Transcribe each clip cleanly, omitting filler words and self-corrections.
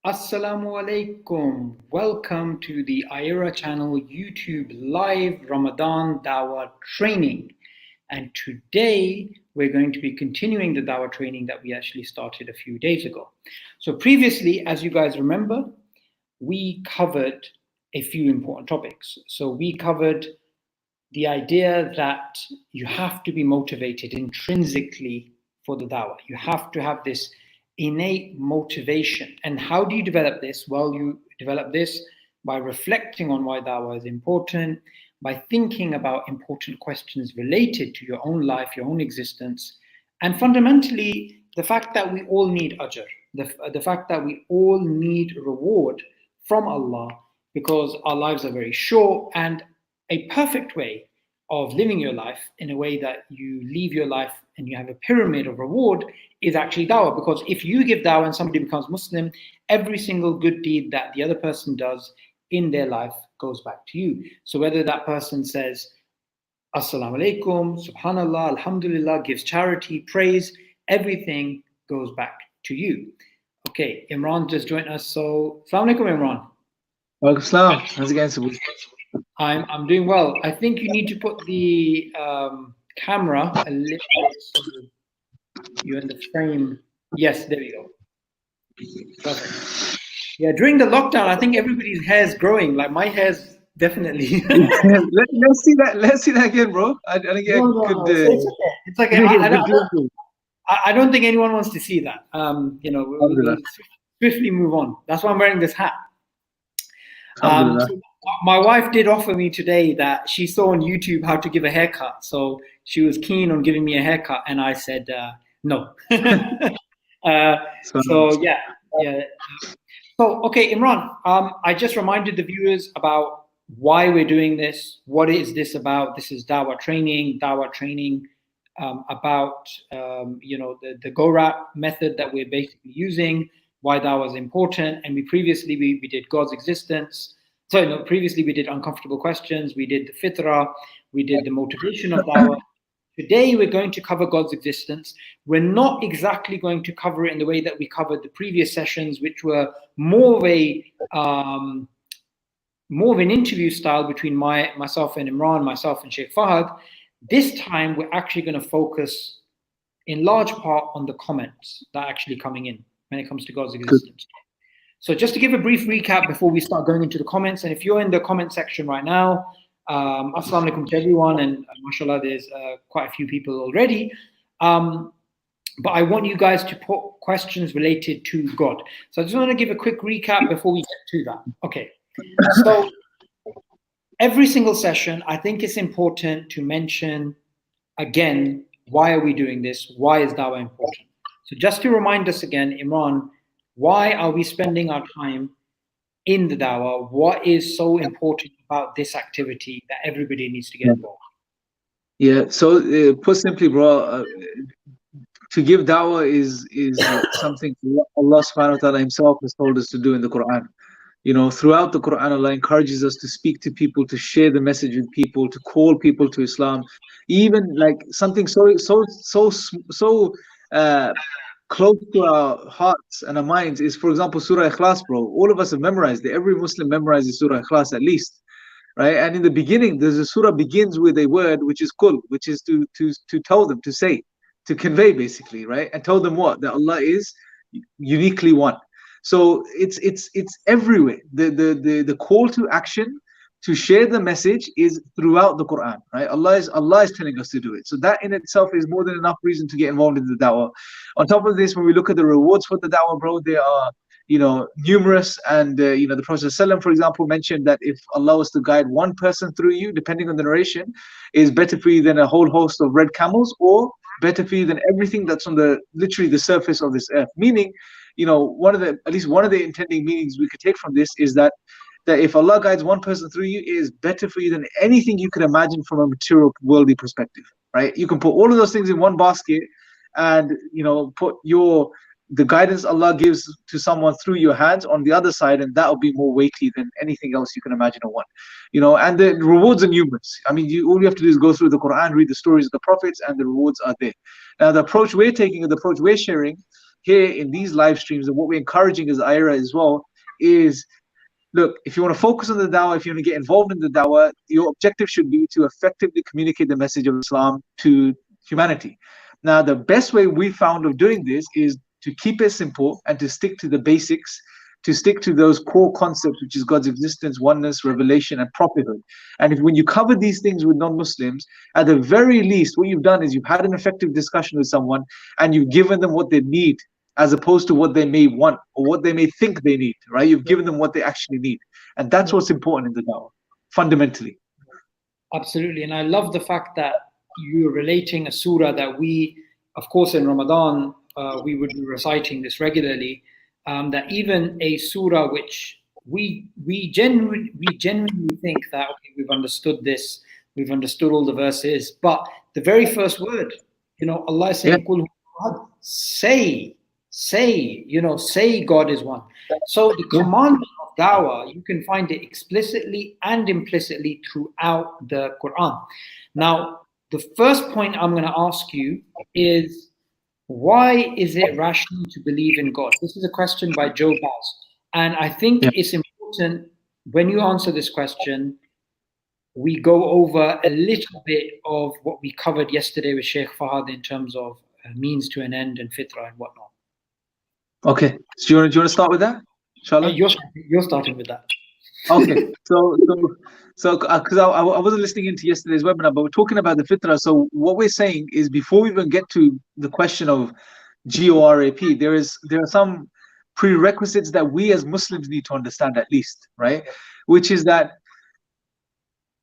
Assalamu alaikum. Welcome to the IRA channel YouTube live Ramadan Dawah Training. And today we're going to be continuing the Dawah training that we actually started a few days ago. So previously, as you guys remember, we covered a few important topics. So we covered the idea that you have to be motivated intrinsically for the Dawah. You have to have this innate motivation. And how do you develop this? Well, you develop this by reflecting on why Dawah is important, by thinking about important questions related to your own life, your own existence, and fundamentally, the fact that we all need ajr, the fact that we all need reward from Allah because our lives are very short, and a perfect way of living your life in a way that you live your life and you have a pyramid of reward is actually dawah. Because if you give dawah and somebody becomes Muslim, every single good deed that the other person does in their life goes back to you. So whether that person says Assalamu alaikum, Subhanallah, Alhamdulillah, gives charity, praise, everything goes back to you. Okay, Imran just joined us. So Assalamu alaikum, Imran. Walaikum salam. How's it going, Sabu? I'm doing well. I think you need to put the camera a little bit so you're in the frame. Yes, there we go. Perfect. Yeah, during the lockdown, I think everybody's hair is growing. Like my hair's definitely. Let's see that. Let's see that again, bro. I didn't get No. It's okay. I don't think anyone wants to see that. We'll swiftly move on. That's why I'm wearing this hat. My wife did offer me today that she saw on YouTube how to give a haircut. So she was keen on giving me a haircut, and I said no. So yeah. So okay, Imran, I just reminded the viewers about why we're doing this. What is this about? This is Dawah training. About the GoRap method that we're basically using. Why Dawah is important, and we did God's existence. Previously we did uncomfortable questions, we did the fitrah, we did the motivation of Dawah. Today we're going to cover God's existence. We're not exactly going to cover it in the way that we covered the previous sessions, which were more of an interview style between myself and Imran, myself and Sheikh Fahad. This time we're actually going to focus in large part on the comments that are actually coming in when it comes to God's existence. So just to give a brief recap before we start going into the comments, and if you're in the comment section right now, assalamu alaikum to everyone, and mashallah, there's quite a few people already. But I want you guys to put questions related to God. So I just want to give a quick recap before we get to that. Okay, so every single session, I think it's important to mention again, why are we doing this? Why is Dawah important? So just to remind us again, Imran, why are we spending our time in the Dawah? What is so important about this activity that everybody needs to get involved? Yeah, so put simply, bro, to give Dawah is something Allah subhanahu wa ta'ala himself has told us to do in the Quran. Throughout the Quran, Allah encourages us to speak to people, to share the message with people, to call people to Islam. Even like something so close to our hearts and our minds is, for example, Surah Ikhlas, bro. All of us have memorized it. Every Muslim memorizes Surah Ikhlas at least, right? And in the beginning, there's a surah begins with a word which is kul, which is to tell them, to say, to convey, basically, right? And tell them what? That Allah is uniquely one. So it's everywhere. The call to action to share the message is throughout the Quran, right? Allah is telling us to do it. So that in itself is more than enough reason to get involved in the da'wah. On top of this, when we look at the rewards for the da'wah, bro, they are numerous. And the Prophet ﷺ, for example, mentioned that if Allah was to guide one person through you, depending on the narration, is better for you than a whole host of red camels, or better for you than everything that's on literally the surface of this earth. Meaning, at least one of the intending meanings we could take from this is that if Allah guides one person through you, it is better for you than anything you could imagine from a material, worldly perspective, right? You can put all of those things in one basket and, put the guidance Allah gives to someone through your hands on the other side, and that will be more weighty than anything else you can imagine or want. And the rewards are numerous. I mean, all you have to do is go through the Quran, read the stories of the prophets, and the rewards are there. Now, the approach we're taking, or the approach we're sharing here in these live streams, and what we're encouraging as IRA as well, is look, if you want to focus on the dawah, if you want to get involved in the dawah, your objective should be to effectively communicate the message of Islam to humanity. Now, the best way we found of doing this is to keep it simple and to stick to the basics, to stick to those core concepts, which is God's existence, oneness, revelation, and prophethood. And if when you cover these things with non-Muslims, at the very least, what you've done is you've had an effective discussion with someone and you've given them what they need, as opposed to what they may want or what they may think they need, right? You've given them what they actually need. And that's what's important in the dawah, fundamentally. Absolutely. And I love the fact that you're relating a surah that we, of course, in Ramadan, we would be reciting this regularly, that even a surah which we genuinely think that, okay, we've understood this, we've understood all the verses, but the very first word, Allah is saying, say, say God is one. So the commandment of dawah, you can find it explicitly and implicitly throughout the Quran. Now, the first point I'm going to ask you is, why is it rational to believe in God? This is a question by Joe Bass. And I think it's important when you answer this question, we go over a little bit of what we covered yesterday with Sheikh Fahad in terms of means to an end and fitrah and whatnot. Okay. So do you want to start with that? Inshallah? You're starting with that. Okay. So because I wasn't listening into yesterday's webinar, but we're talking about the fitrah. So what we're saying is, before we even get to the question of GORAP, there are some prerequisites that we as Muslims need to understand, at least, right? Which is that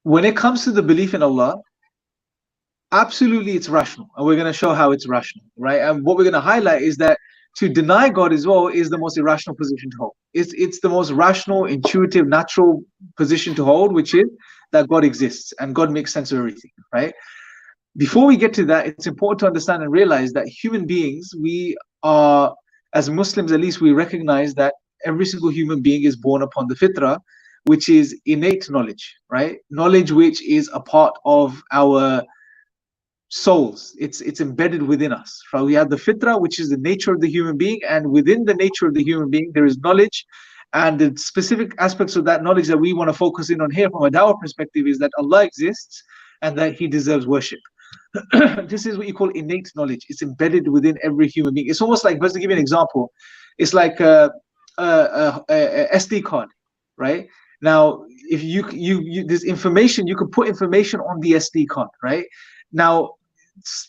when it comes to the belief in Allah, absolutely it's rational, and we're going to show how it's rational, right? And what we're going to highlight is that to deny God as well is the most irrational position to hold. It's the most rational, intuitive, natural position to hold, which is that God exists and God makes sense of everything, right? Before we get to that, it's important to understand and realize that human beings, we are, as Muslims at least, we recognize that every single human being is born upon the fitrah, which is innate knowledge, right? Knowledge which is a part of our souls. It's embedded within us. So we have the fitrah, which is the nature of the human being, and within the nature of the human being there is knowledge, and the specific aspects of that knowledge that we want to focus in on here from a dawah perspective is that Allah exists and that He deserves worship. This is what you call innate knowledge. It's embedded within every human being. It's almost like, just to give you an example, it's like a SD card, right? Now, if you there's information, you can put information on the SD card, right? Now,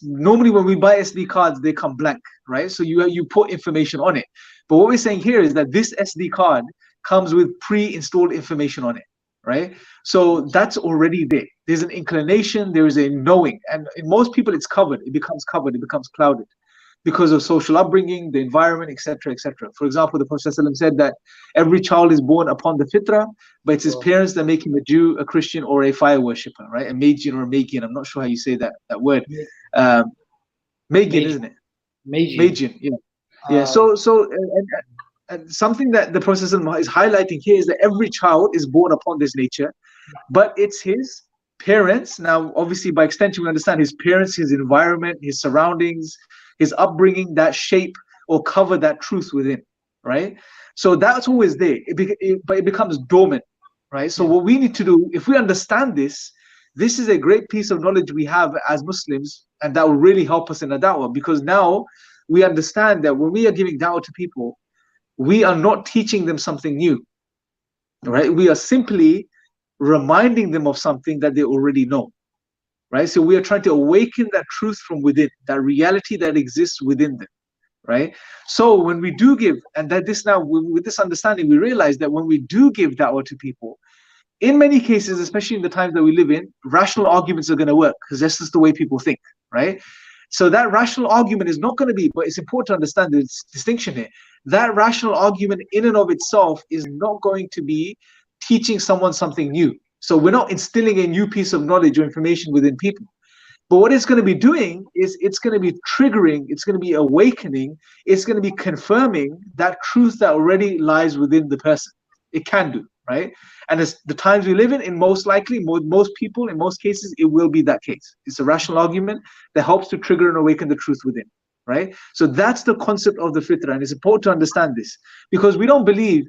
normally when we buy SD cards, they come blank, right? So you put information on it. But what we're saying here is that this SD card comes with pre-installed information on it, right? So that's already there. There's an inclination, there is a knowing. And in most people, it's covered. It becomes covered. It becomes clouded because of social upbringing, the environment, etc., etc. For example, the Prophet ﷺ said that every child is born upon the fitrah, but it's his parents that make him a Jew, a Christian, or a fire worshipper, right? A Magian or a Magian. I'm not sure how you say that word. Magian, isn't it? Magian, yeah. Yeah. So and something that the Prophet ﷺ is highlighting here is that every child is born upon this nature, but it's his parents. Now, obviously, by extension, we understand his parents, his environment, his surroundings, his upbringing that shape or cover that truth within, right? So that's always there, but it becomes dormant, right? So what we need to do, if we understand this is a great piece of knowledge we have as Muslims, and that will really help us in the da'wah, because now we understand that when we are giving da'wah to people, we are not teaching them something new, right? We are simply reminding them of something that they already know. Right? So we are trying to awaken that truth from within, that reality that exists within them, right? So when we do give, and that this now, with this understanding, we realize that when we do give da'wah to people, in many cases, especially in the times that we live in, rational arguments are going to work, because that's just the way people think, right? So that rational argument is not going to be, but it's important to understand this distinction here. That rational argument in and of itself is not going to be teaching someone something new. So we're not instilling a new piece of knowledge or information within people. But what it's going to be doing is it's going to be triggering, it's going to be awakening, it's going to be confirming that truth that already lies within the person. It can do, right? And as the times we live in most likely, most people, in most cases, it will be that case. It's a rational argument that helps to trigger and awaken the truth within. right? So that's the concept of the fitrah, and it's important to understand this, because we don't believe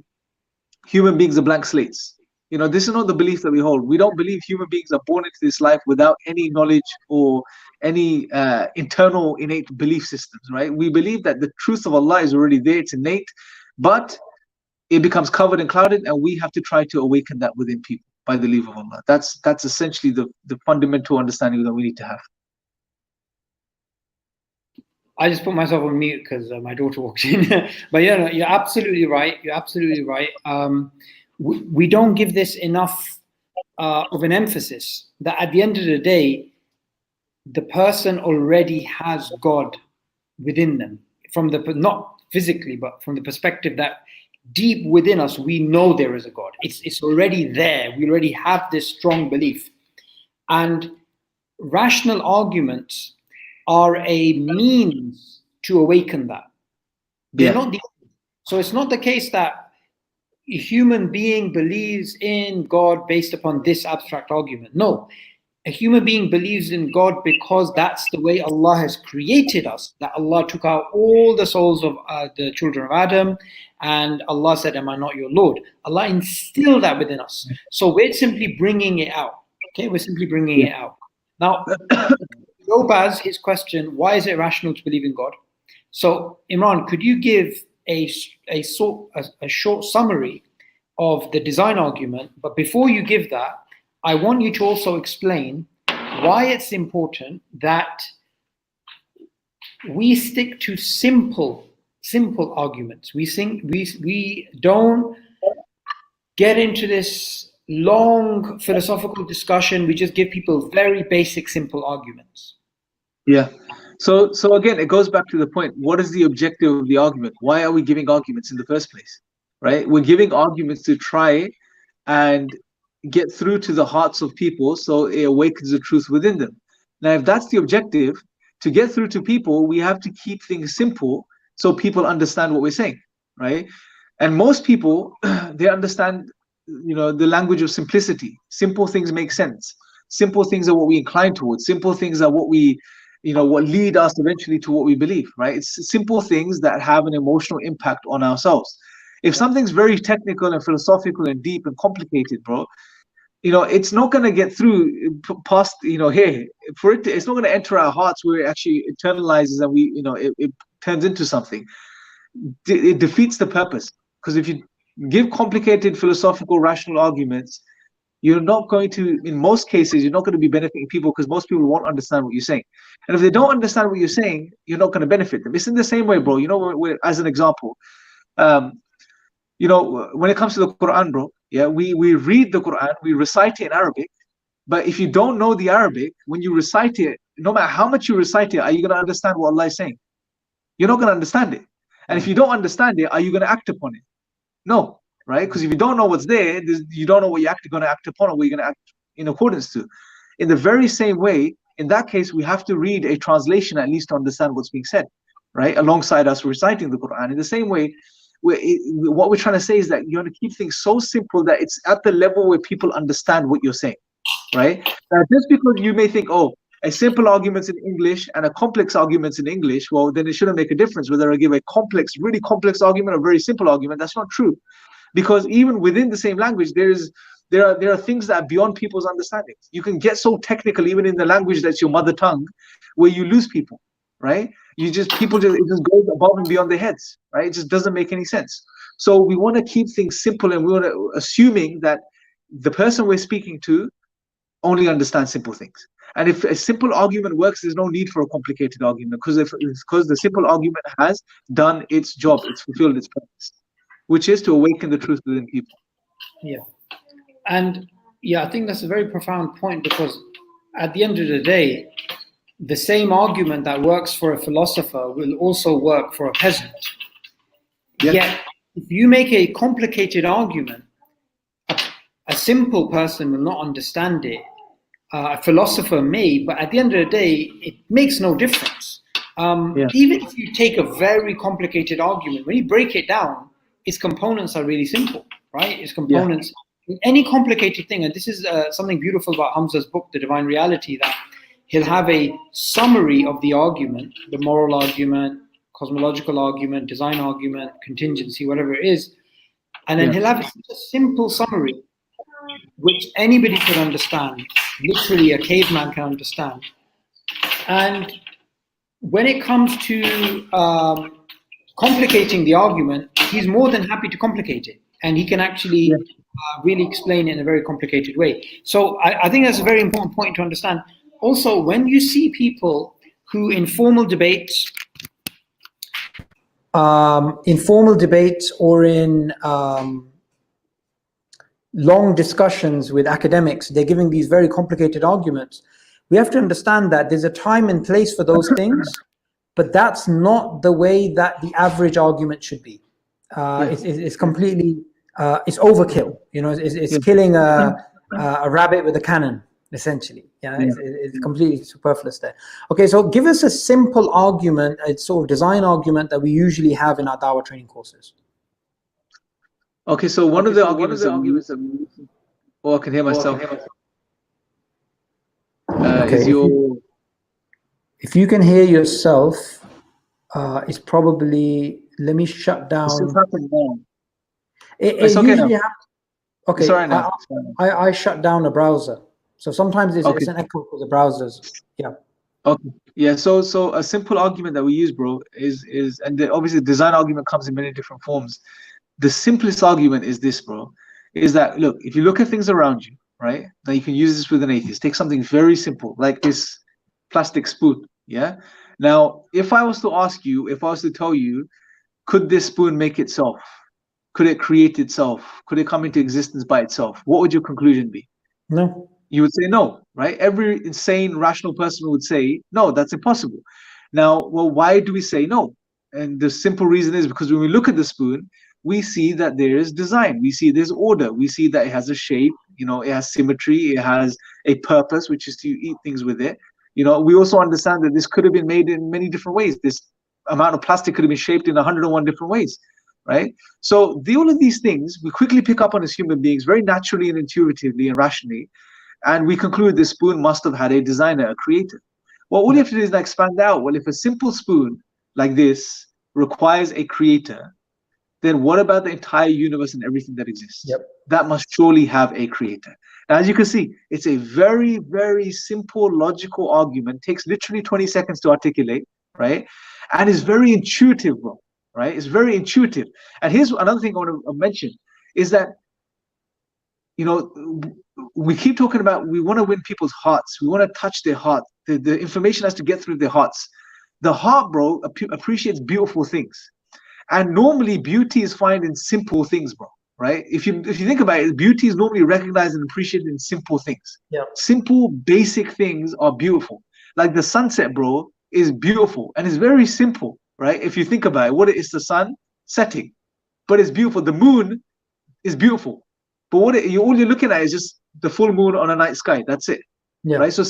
human beings are blank slates. This is not the belief that we hold. We don't believe human beings are born into this life without any knowledge or any internal innate belief systems, right? We believe that the truth of Allah is already there, it's innate, but it becomes covered and clouded, and we have to try to awaken that within people by the leave of Allah. That's essentially the fundamental understanding that we need to have. I just put myself on mute because my daughter walked in. But yeah, no, you're absolutely right. You're absolutely right. We don't give this enough of an emphasis, that at the end of the day, the person already has God within them, from the, not physically, but from the perspective that deep within us, we know there is a God. It's already there. We already have this strong belief. And rational arguments are a means to awaken that. They're not the, so it's not the case that a human being believes in God based upon this abstract argument. No, a human being believes in God because that's the way Allah has created us, that Allah took out all the souls of the children of Adam, and Allah said, am I not your Lord? Allah instilled that within us. So we're simply bringing it out. Okay, we're simply bringing it out. Now, Jobaz, his question, why is it rational to believe in God? So, Imran, could you give a short summary of the design argument? But before you give that, I want you to also explain why it's important that we stick to simple arguments. We don't get into this long philosophical discussion. We just give people very basic, simple arguments. Yeah. So again, it goes back to the point. What is the objective of the argument? Why are we giving arguments in the first place? Right? We're giving arguments to try and get through to the hearts of people so it awakens the truth within them. Now, if that's the objective, to get through to people, we have to keep things simple so people understand what we're saying, right? And most people, they understand, the language of simplicity. Simple things make sense. Simple things are what we incline towards. Simple things are what we, what lead us eventually to what we believe, right? It's simple things that have an emotional impact on ourselves. If something's very technical and philosophical and deep and complicated, bro, it's not going to get through past, here. It's not going to enter our hearts where it actually internalizes and we, it turns into something. It defeats the purpose. Because if you give complicated philosophical rational arguments, you're not going to, in most cases, you're not going to be benefiting people, because most people won't understand what you're saying. And if they don't understand what you're saying, you're not going to benefit them. It's in the same way, bro. As an example, when it comes to the Quran, bro, yeah, we read the Quran, we recite it in Arabic, but if you don't know the Arabic, when you recite it, no matter how much you recite it, are you going to understand what Allah is saying? You're not going to understand it. And if you don't understand it, are you going to act upon it? No, right? Because if you don't know what's there, you don't know what you're actually going to act upon or what you're going to act in accordance to. In the very same way, in that case, we have to read a translation at least to understand what's being said, right? Alongside us reciting the Quran. In the same way, what we're trying to say is that you want to keep things so simple that it's at the level where people understand what you're saying, right? Now, just because you may think, oh, a simple argument's in English and a complex argument's in English, well, then it shouldn't make a difference whether I give a complex, really complex argument or a very simple argument. That's not true, because even within the same language, there are things that are beyond people's understanding. You can get so technical even in the language that's your mother tongue, where you lose people, right? It just goes above and beyond their heads, right? It just doesn't make any sense. So we want to keep things simple, and we want to assuming that the person we're speaking to only understands simple things. And if a simple argument works, there's no need for a complicated argument, because the simple argument has done its job, it's fulfilled its purpose, which is to awaken the truth within people. Yeah. And yeah, I think that's a very profound point, because at the end of the day, the same argument that works for a philosopher will also work for a peasant. Yep. Yet, if you make a complicated argument, a simple person will not understand it. A philosopher may, but at the end of the day, it makes no difference. Even if you take a very complicated argument, when you break it down, its components are really simple, right? Its components, any complicated thing, and this is something beautiful about Hamza's book, The Divine Reality, that he'll have a summary of the argument, the moral argument, cosmological argument, design argument, contingency, whatever it is, and then he'll have a simple summary which anybody could understand, literally a caveman can understand. And when it comes to complicating the argument, he's more than happy to complicate it, and he can actually really explain it in a very complicated way. So I think that's a very important point to understand. Also, when you see people who in formal debates or in long discussions with academics, they're giving these very complicated arguments. We have to understand that there's a time and place for those things, but that's not the way that the average argument should be. It's completely, it's overkill. You know, it's killing a rabbit with a cannon, essentially. Yeah, it's completely superfluous there. Okay, so give us a simple argument, a sort of design argument that we usually have in our Dawah training courses. Okay, so one of the arguments, oh, I can hear myself. If you can hear yourself, it's probably, let me shut down. It's okay now. Okay, it's all right now. I shut down a browser. So sometimes it's an echo for the browsers. Yeah. Okay. Yeah. So a simple argument that we use, bro, is and obviously the design argument comes in many different forms. The simplest argument is this, bro, is that, look, if you look at things around you, right? Now you can use this with an atheist. Take something very simple, like this plastic spoon, yeah? Now, if I was to ask you, if I was to tell you, could this spoon make itself? Could it create itself? Could it come into existence by itself? What would your conclusion be? No. You would say no, right? Every insane, rational person would say, no, that's impossible. Now, well, why do we say no? And the simple reason is because when we look at the spoon, we see that there is design, we see there's order, we see that it has a shape, you know, it has symmetry, it has a purpose, which is to eat things with it. You know, we also understand that this could have been made in many different ways. This amount of plastic could have been shaped in 101 different ways, right? So all of these things we quickly pick up on as human beings, very naturally and intuitively and rationally, and we conclude this spoon must have had a designer, a creator. Well, all you have to do is expand out. Well, if a simple spoon like this requires a creator, then what about the entire universe and everything that exists? That must surely have a creator. Now, as you can see, it's a very, very simple, logical argument. Takes literally 20 seconds to articulate, right? And it's very intuitive, bro, right? It's very intuitive. And here's another thing I want to mention is that, you know, we keep talking about, we want to win people's hearts. We want to touch their heart. The information has to get through their hearts. The heart, bro, appreciates beautiful things. And normally beauty is found in simple things, bro, right? If you think about it, beauty is normally recognized and appreciated in simple things. Simple, basic things are beautiful. Like the sunset, bro, is beautiful and it's very simple, right? If you think about it, what is the sun setting? But it's beautiful. The moon is beautiful. But all you're looking at is just the full moon on a night sky. That's it. Right? So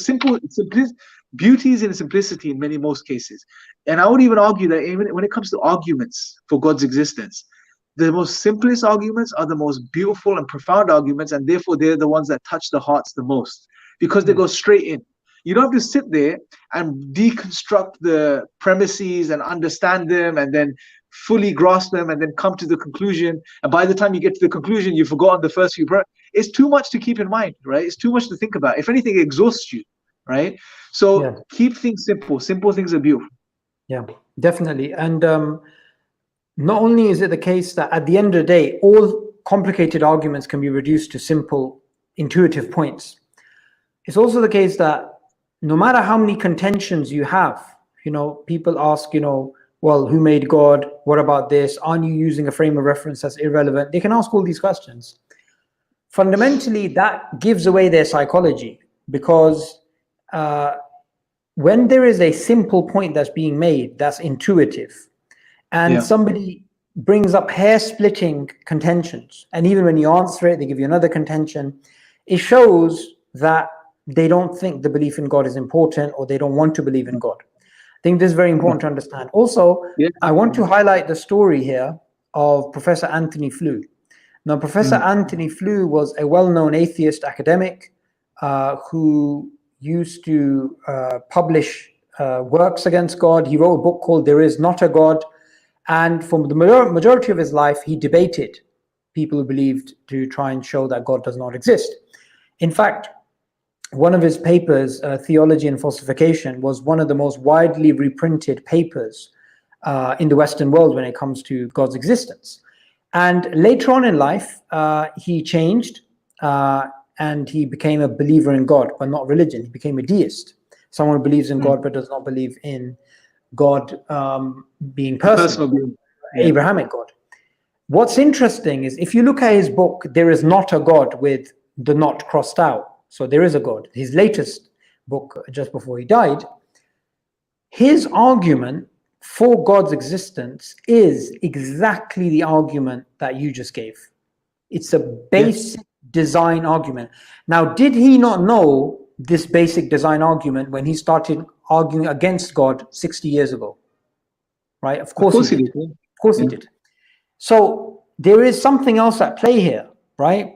beauty is in simplicity in most cases. And I would even argue that even when it comes to arguments for God's existence, the most simplest arguments are the most beautiful and profound arguments, and therefore they're the ones that touch the hearts the most, because they go straight in. You don't have to sit there and deconstruct the premises and understand them and then fully grasp them and then come to the conclusion. And by the time you get to the conclusion, you've forgotten the first few. It's too much to keep in mind, right? It's too much to think about. If anything, it exhausts you, right? So keep things simple. Simple things are beautiful. Yeah, definitely. And not only is it the case that at the end of the day, all complicated arguments can be reduced to simple, intuitive points. It's also the case that no matter how many contentions you have, you know, people ask, you know, well, who made God? What about this? Aren't you using a frame of reference that's irrelevant? They can ask all these questions. Fundamentally, that gives away their psychology, because when there is a simple point that's being made, that's intuitive, and somebody brings up hair-splitting contentions, and even when you answer it, they give you another contention, it shows that they don't think the belief in God is important, or they don't want to believe in God. I think this is very important to understand. Also, I want to highlight the story here of Professor Anthony Flew. Now, Professor Anthony Flew was a well-known atheist academic who used to publish works against God. He wrote a book called There Is Not a God. And for the majority of his life, he debated people who believed to try and show that God does not exist. In fact, one of his papers, Theology and Falsification, was one of the most widely reprinted papers in the Western world when it comes to God's existence. And later on in life, he changed and he became a believer in God, but not religion. He became a deist, someone who believes in God but does not believe in God being personal, Abrahamic God. What's interesting is if you look at his book, There Is Not a God, with the not crossed out. So there is a God. His latest book, just before he died, his argument for God's existence is exactly the argument that you just gave. It's a basic design argument. Now, did he not know this basic design argument when he started arguing against God 60 years ago? Right? Of course he did. Of course he did. So there is something else at play here, right?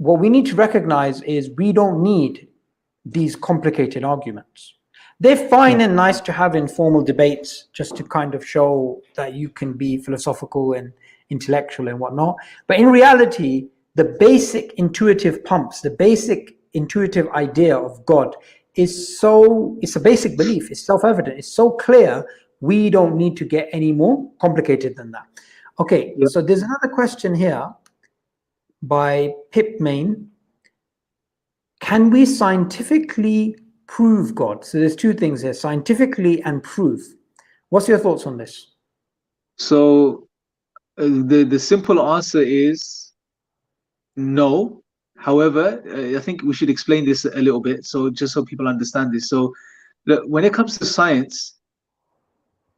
What we need to recognize is we don't need these complicated arguments. They're fine and nice to have informal debates just to kind of show that you can be philosophical and intellectual and whatnot. But in reality, the basic intuitive pumps, the basic intuitive idea of God it's a basic belief. It's self-evident. It's so clear. We don't need to get any more complicated than that. Okay, so there's another question here by Pip Main. Can we scientifically prove God? So there's two things here, scientifically and prove. What's your thoughts on this? So the simple answer is no. However, I think we should explain this a little bit, so just so people understand this. So look, when it comes to science,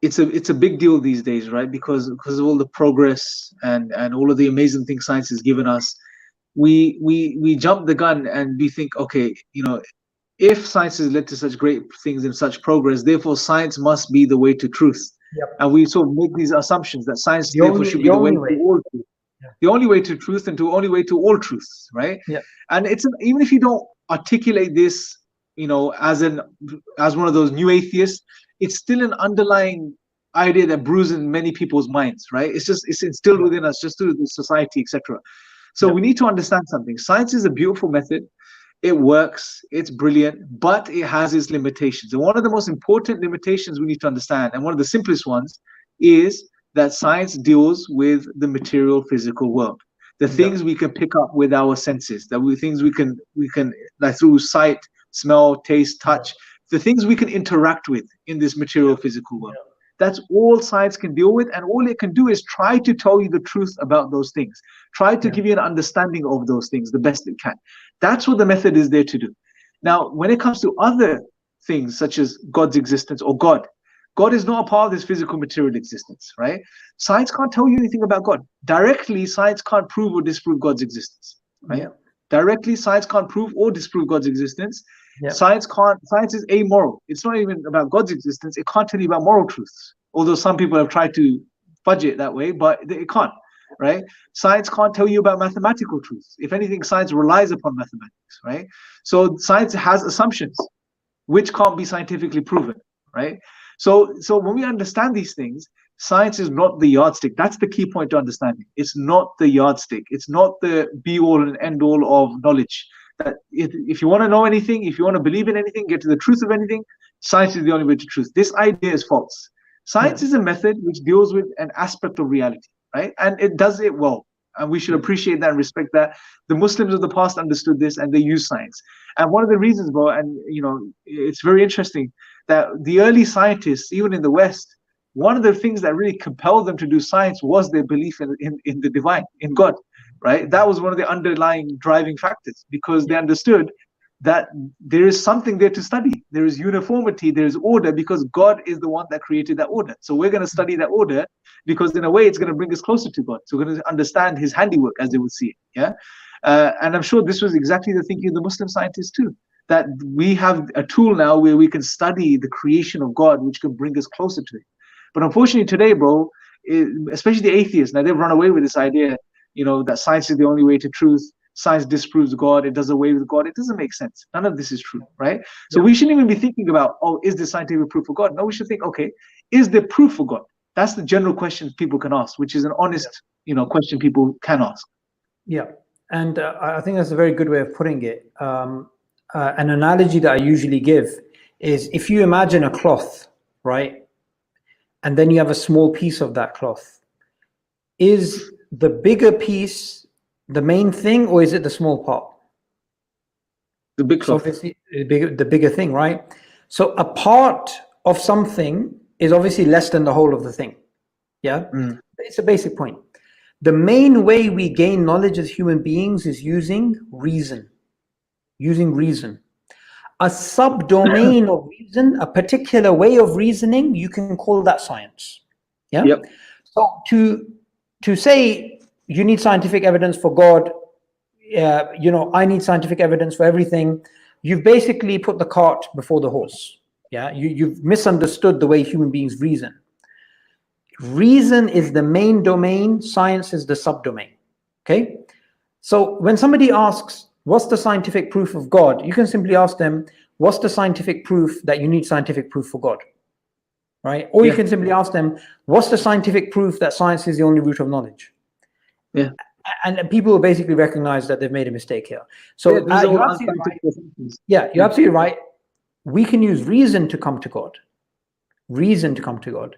it's a big deal these days, right? Because of all the progress and all of the amazing things science has given us, we jump the gun and we think, okay, if science has led to such great things and such progress, therefore science must be the way to truth. And we sort of make these assumptions that science therefore should be the way to all truth. The only way to truth and the only way to all truths, right? And even if you don't articulate this, as one of those new atheists, it's still an underlying idea that brews in many people's minds, right? It's instilled within us just through the society, etc. So we need to understand something. Science is a beautiful method. It works, it's brilliant, but it has its limitations. And one of the most important limitations we need to understand, and one of the simplest ones, is that science deals with the material physical world, the things we can pick up with our senses, things we can like through sight, smell, taste, touch, the things we can interact with in this material physical world. That's all science can deal with, and all it can do is try to tell you the truth about those things, try to give you an understanding of those things the best it can. That's what the method is there to do. Now, when it comes to other things such as God's existence or God is not a part of this physical material existence, right? Science can't tell you anything about God. Directly, science can't prove or disprove God's existence, right? Directly, science can't prove or disprove God's existence. Science is amoral. It's not even about God's existence. It can't tell you about moral truths. Although some people have tried to fudge it that way, but it can't, right? Science can't tell you about mathematical truths. If anything, science relies upon mathematics, right? So science has assumptions which can't be scientifically proven, right? So when we understand these things, science is not the yardstick. That's the key point to understanding. It's not the yardstick. It's not the be-all and end-all of knowledge. That if you want to know anything, if you want to believe in anything, get to the truth of anything, science is the only way to truth. This idea is false. Science is a method which deals with an aspect of reality, right? And it does it well. And we should appreciate that and respect that. The Muslims of the past understood this and they use science. And one of the reasons, bro, and it's very interesting that the early scientists, even in the West, one of the things that really compelled them to do science was their belief in the divine, in God, right? That was one of the underlying driving factors, because they understood that there is something there to study. There is uniformity, there is order, because God is the one that created that order. So we're going to study that order because in a way it's going to bring us closer to God. So we're going to understand his handiwork as they would see it. And I'm sure this was exactly the thinking of the Muslim scientists too, that we have a tool now where we can study the creation of God, which can bring us closer to it. But unfortunately today, bro, especially the atheists, now they've run away with this idea, that science is the only way to truth. science disproves God, it does away with God. It doesn't make sense. None of this is true, right? So Yeah. we shouldn't even be thinking about, oh, is there scientific proof for God? No, we should think, okay, is there proof for God? That's the general question people can ask, which is an honest, question people can ask. Yeah, and I think that's a very good way of putting it. An analogy that I usually give is if you imagine a cloth, right, and then you have a small piece of that cloth. Is the bigger piece the main thing, or is it the small part? The big So cloth. obviously, the bigger thing, right? So a part of something is obviously less than the whole of the thing. Yeah, it's a basic point. The main way we gain knowledge as human beings is using reason. Using reason. A subdomain of reason, a particular way of reasoning, you can call that science. Yeah. Yep. So to say you need scientific evidence for God, I need scientific evidence for everything. You've basically put the cart before the horse. Yeah. You've misunderstood the way human beings reason. Reason is the main domain, science is the subdomain. Okay? So when somebody asks, what's the scientific proof of God? You can simply ask them, what's the scientific proof that you need scientific proof for God? Right? Or you can simply ask them, what's the scientific proof that science is the only root of knowledge? Yeah. And people will basically recognize that they've made a mistake here. So you're absolutely right. Yeah, you're absolutely right. We can use reason to come to God. Reason to come to God.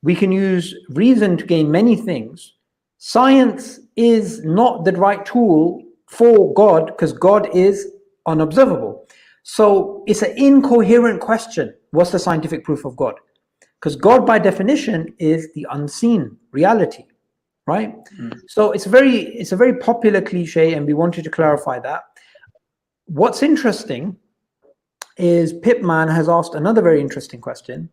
We can use reason to gain many things. Science is not the right tool for God because God is unobservable. So it's an incoherent question. What's the scientific proof of God? Because God, by definition, is the unseen reality, right? So it's a very popular cliche, and we wanted to clarify that. What's interesting is Pipman has asked another very interesting question.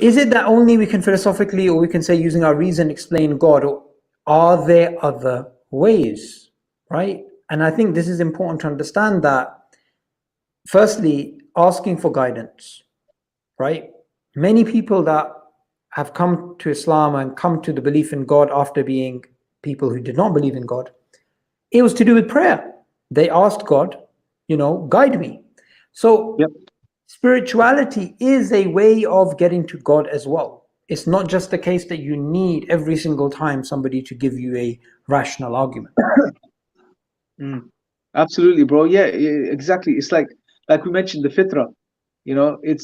Is it that only we can philosophically, or we can say using our reason, explain God, or are there other ways, right? And I think this is important to understand that, firstly, asking for guidance, right? Many people that have come to Islam and come to the belief in God after being people who did not believe in God, it was to do with prayer. They asked God, guide me. So spirituality is a way of getting to God as well. It's not just the case that you need every single time somebody to give you a rational argument. Absolutely, bro. Yeah, exactly. It's like we mentioned, the fitrah. It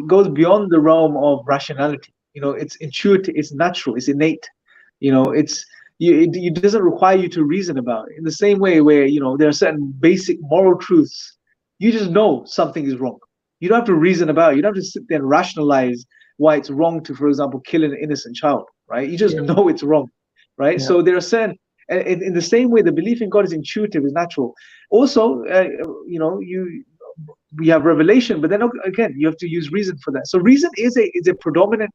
goes beyond the realm of rationality. It's intuitive, it's natural, it's innate. It doesn't require you to reason about it. In the same way where there are certain basic moral truths, you just know something is wrong. You don't have to reason about it. You don't have to sit there and rationalize why it's wrong to, for example, kill an innocent child, right? You just know it's wrong, right? So there are certain, in the same way, the belief in God is intuitive, is natural. Also, we have revelation, but then again, you have to use reason for that. So reason is a predominant,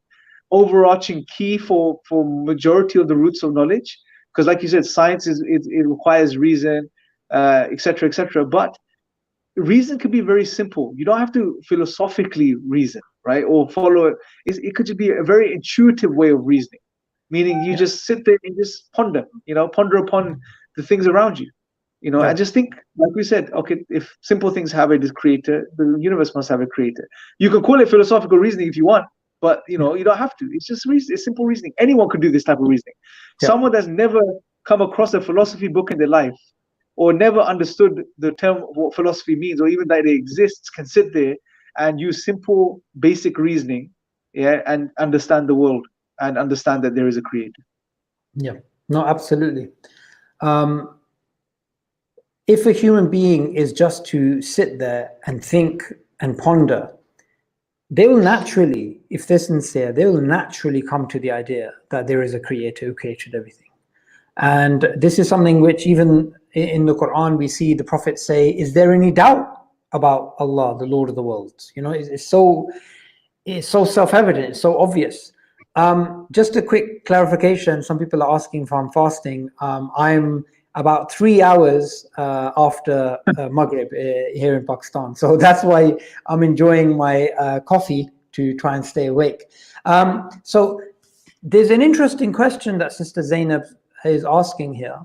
overarching key for majority of the roots of knowledge, because, like you said, science it requires reason, etc., etc. But reason could be very simple. You don't have to philosophically reason, right, or follow it. It could just be a very intuitive way of reasoning, meaning you just sit there and just ponder upon the things around you. I just think, like we said, okay, if simple things have a creator, the universe must have a creator. You can call it philosophical reasoning if you want, but you don't have to. It's just it's simple reasoning. Anyone could do this type of reasoning. Someone that's never come across a philosophy book in their life, or never understood the term what philosophy means, or even that it exists, can sit there and use simple, basic reasoning, and understand the world and understand that there is a creator. Yeah, no, absolutely. If a human being is just to sit there and think and ponder, they will naturally, if they're sincere, they will naturally come to the idea that there is a creator who created everything. And this is something which even in the Quran we see the Prophet say, is there any doubt about Allah, the Lord of the worlds? It's so self-evident, it's so obvious. Just a quick clarification, some people are asking if I'm fasting. I'm about 3 hours after Maghrib here in Pakistan. So that's why I'm enjoying my coffee to try and stay awake. So there's an interesting question that Sister Zainab is asking here,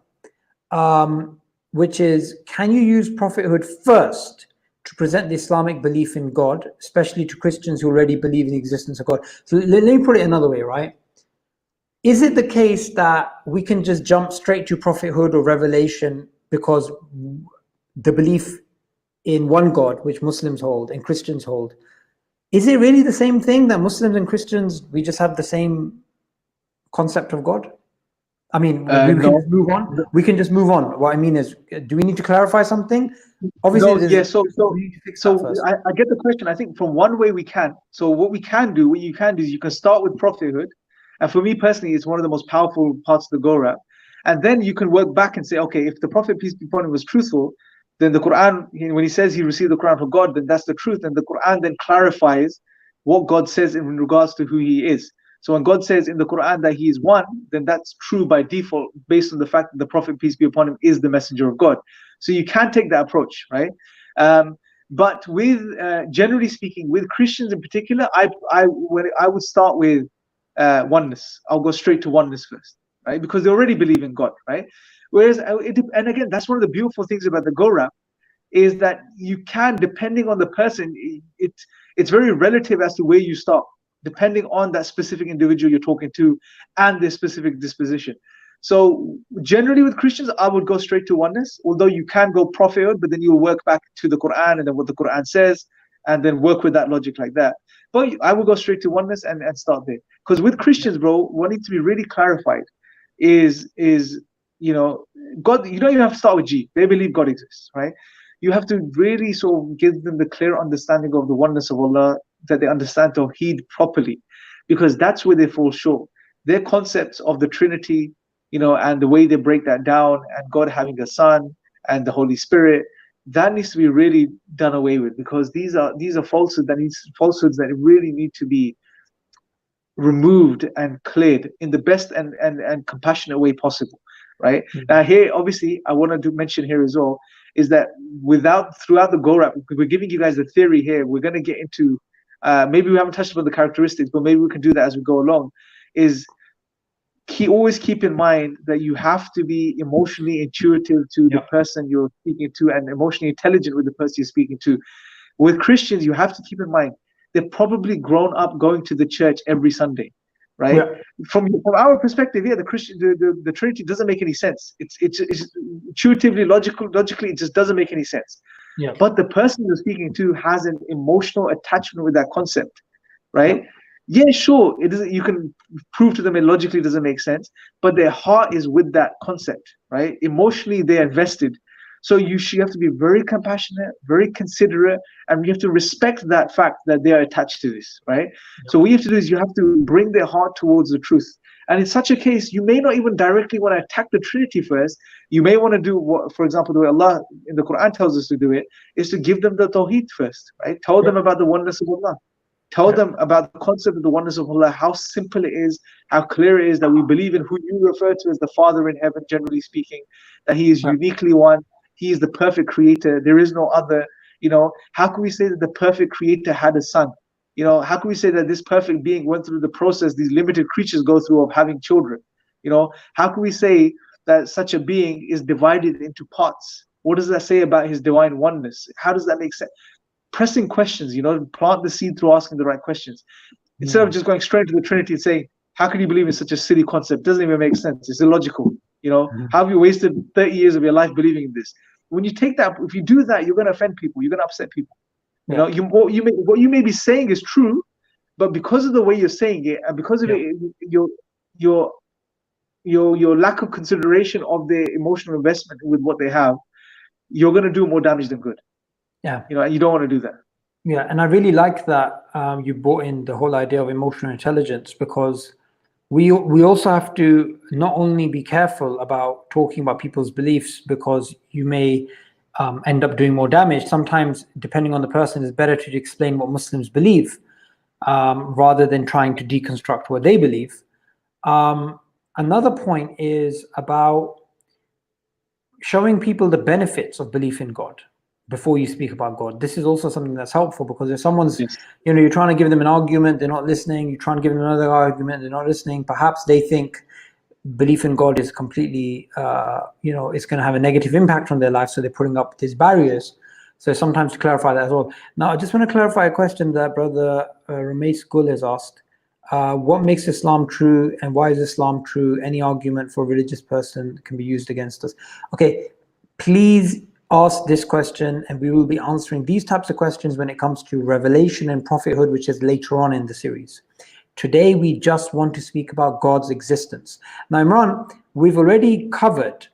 which is, can you use prophethood first to present the Islamic belief in God, especially to Christians who already believe in the existence of God? So let me put it another way, right? Is it the case that we can just jump straight to prophethood or revelation because the belief in one God, which Muslims hold and Christians hold, is it really the same thing, that Muslims and Christians, we just have the same concept of God? I mean, we can No. just move on. We can just move on. What I mean is, do we need to clarify something? Obviously, No, yeah, so we need to fix that first. I get the question. I think from one way we can. So what you can do is you can start with prophethood. And for me personally, it's one of the most powerful parts of the Torah. And then you can work back and say, okay, if the Prophet, peace be upon him, was truthful, then the Quran, when he says he received the Quran from God, then that's the truth. And the Quran then clarifies what God says in regards to who he is. So when God says in the Quran that he is one, then that's true by default, based on the fact that the Prophet, peace be upon him, is the messenger of God. So you can take that approach, right? But with generally speaking, with Christians in particular, I would start with oneness. I'll go straight to oneness first, right? Because they already believe in God, right? Whereas, and again, that's one of the beautiful things about the Go-Rap, is that you can, depending on the person, it's very relative as to where you start, depending on that specific individual you're talking to and their specific disposition. So generally with Christians, I would go straight to oneness, although you can go prophethood, but then you'll work back to the Quran and then what the Quran says, and then work with that logic like that. But I would go straight to oneness and start there. Because with Christians, bro, what needs to be really clarified is God. You don't even have to start with G. They believe God exists, right? You have to really sort of give them the clear understanding of the oneness of Allah, that they understand Tawheed properly, because that's where they fall short. Their concepts of the Trinity, and the way they break that down, and God having a son and the Holy Spirit, that needs to be really done away with, because these are falsehoods that really need to be removed and cleared in the best and compassionate way possible, right? Now here, obviously, I want to mention here as well, is that throughout the Go-Rap, we're giving you guys the theory here. We're going to get into, maybe we haven't touched upon the characteristics, but maybe we can do that as we go along, is always keep in mind that you have to be emotionally intuitive to the person you're speaking to, and emotionally intelligent with the person you're speaking to. With Christians, you have to keep in mind they're probably grown up going to the church every Sunday, right? Yeah. From our perspective, the Trinity doesn't make any sense. It's intuitively, logically, it just doesn't make any sense. Yeah. But the person you're speaking to has an emotional attachment with that concept, right? Yeah, sure, it is. You can prove to them it logically doesn't make sense, but their heart is with that concept, right? Emotionally, they're invested. So you have to be very compassionate, very considerate, and you have to respect that fact that they are attached to this, right? So what you have to do is you have to bring their heart towards the truth. And in such a case, you may not even directly want to attack the Trinity first. You may want to do what, for example, the way Allah in the Quran tells us to do it, is to give them the Tawheed first, right? Tell them about the oneness of Allah. Tell them about the concept of the oneness of Allah, how simple it is, how clear it is that we believe in who you refer to as the Father in heaven, generally speaking, that He is uniquely one. He is the perfect creator. There is no other. How can we say that the perfect creator had a son? How can we say that this perfect being went through the process these limited creatures go through of having children? How can we say that such a being is divided into parts? What does that say about His divine oneness? How does that make sense? Pressing questions, plant the seed through asking the right questions. Instead of just going straight to the Trinity and saying, how can you believe in such a silly concept? It doesn't even make sense. It's illogical. How have you wasted 30 years of your life believing in this? When you take that, if you do that, you're going to offend people. You're going to upset people. What you may be saying is true, but because of the way you're saying it, and because of your lack of consideration of their emotional investment with what they have, you're going to do more damage than good. And you don't want to do that. And I really like that you brought in the whole idea of emotional intelligence, because we also have to not only be careful about talking about people's beliefs, because you may end up doing more damage. Sometimes, depending on the person, it's better to explain what Muslims believe rather than trying to deconstruct what they believe. Another point is about showing people the benefits of belief in God before you speak about God. This is also something that's helpful, because if someone's, you're trying to give them an argument, they're not listening, you're trying to give them another argument, they're not listening, perhaps they think belief in God is completely, it's going to have a negative impact on their life. So they're putting up these barriers. So sometimes to clarify that as well. Now, I just want to clarify a question that Brother Ramesh Gul has asked. What makes Islam true, and why is Islam true? Any argument for a religious person can be used against us. Okay, please ask this question, and we will be answering these types of questions when it comes to revelation and prophethood, which is later on in the series. Today, we just want to speak about God's existence. Now, Imran, we've already covered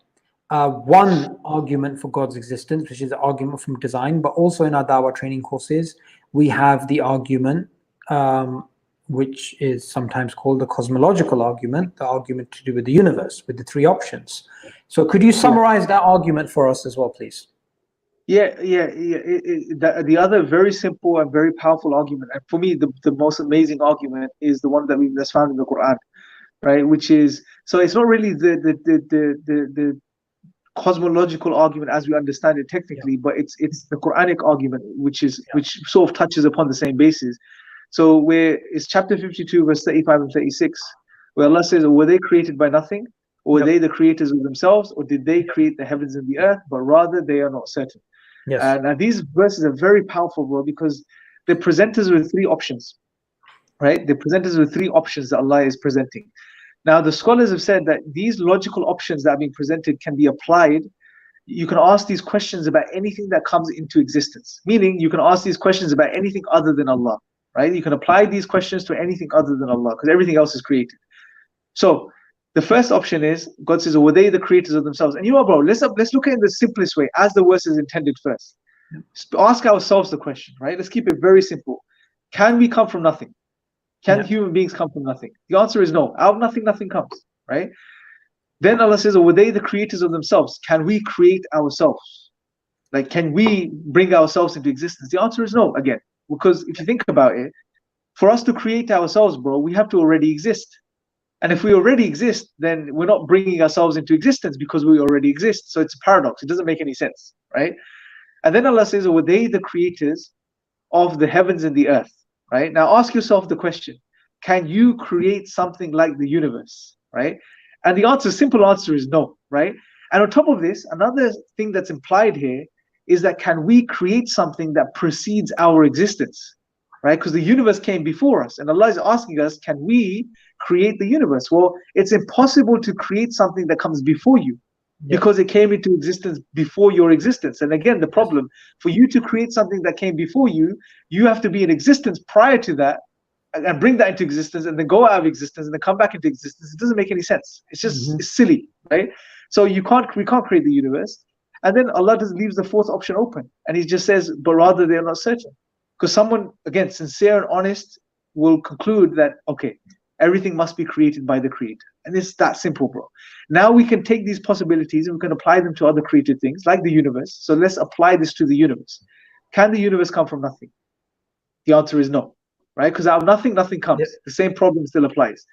one argument for God's existence, which is the argument from design, but also in our Dawah training courses, we have the argument, which is sometimes called the cosmological argument, the argument to do with the universe, with the three options. So could you summarize that argument for us as well, please? The other very simple and very powerful argument, and for me, the most amazing argument is the one that's found in the Quran, right? Which is, so it's not really the cosmological argument as we understand it technically, but it's the Quranic argument, which sort of touches upon the same basis. So where it's chapter 52, verse 35 and 36, where Allah says, were they created by nothing? Or were they the creators of themselves? Or did they create the heavens and the earth? But rather, they are not certain. Yes. And these verses are very powerful, bro, because they present us with three options, right? They present us with three options that Allah is presenting. Now, the scholars have said that these logical options that are being presented can be applied. You can ask these questions about anything that comes into existence, meaning you can ask these questions about anything other than Allah, right? You can apply these questions to anything other than Allah, because everything else is created. So the first option is, God says, were they the creators of themselves? And you know, bro, let's look at it in the simplest way, as the verse is intended first. Ask ourselves the question, right? Let's keep it very simple. Can we come from nothing? Can human beings come from nothing? The answer is no. Out of nothing, nothing comes, right? Then Allah says, were they the creators of themselves? Can we create ourselves? Like, can we bring ourselves into existence? The answer is no, again, because if you think about it, for us to create ourselves, bro, we have to already exist. And if we already exist, then we're not bringing ourselves into existence because we already exist. So it's a paradox. It doesn't make any sense, right? And then Allah says, were they the creators of the heavens and the earth, right? Now ask yourself the question, can you create something like the universe, right? And the answer, simple answer is no, right? And on top of this, another thing that's implied here is that can we create something that precedes our existence, right? Because the universe came before us, and Allah is asking us, can we create the universe? Well, it's impossible to create something that comes before you, because it came into existence before your existence. And again, the problem, for you to create something that came before you, you have to be in existence prior to that, and bring that into existence, and then go out of existence, and then come back into existence. It doesn't make any sense. It's just it's silly, right? So we can't create the universe. And then Allah just leaves the fourth option open, and He just says, but rather they are not certain. Because someone, again, sincere and honest, will conclude that, okay, everything must be created by the Creator. And it's that simple, bro. Now we can take these possibilities and we can apply them to other created things, like the universe. So let's apply this to the universe. Can the universe come from nothing? The answer is no, right? Because out of nothing, nothing comes. Yes. The same problem still applies.